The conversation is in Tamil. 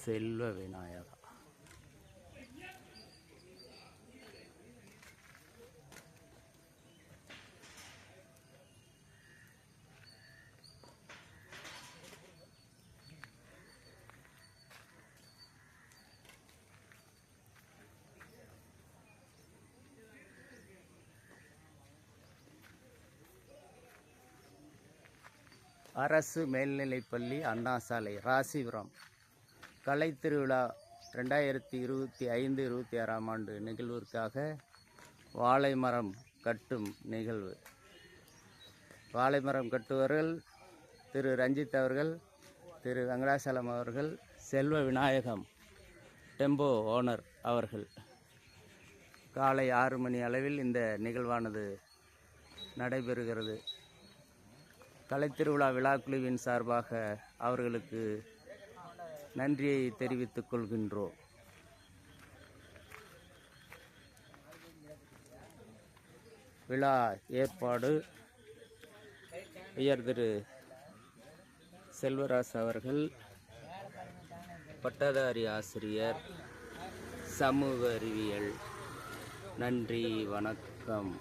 செல்வ விநாயகா. அரசு மேல்நிலைப்பள்ளி, அண்ணா சாலை, ராசிபுரம். கலை திருவிழா 2025-26ஆம் ஆண்டு நிகழ்விற்காக வாழை மரம் கட்டும் நிகழ்வு. வாழை மரம் கட்டுவர்கள் திரு ரஞ்சித் அவர்கள், திரு வெங்கடாசலம் அவர்கள், செல்வ விநாயகம் டெம்போ ஓனர் அவர்கள். காலை 6 மணி அளவில் இந்த நிகழ்வானது நடைபெறுகிறது. கலைத்திருவிழா விழாக்குழுவின் சார்பாக அவர்களுக்கு நன்றியை தெரிவித்துக் கொள்கின்றோம். விழா ஏற்பாடு உயர் திரு செல்வராஜ் அவர்கள், பட்டதாரி ஆசிரியர், சமூக அறிவியல். நன்றி, வணக்கம்.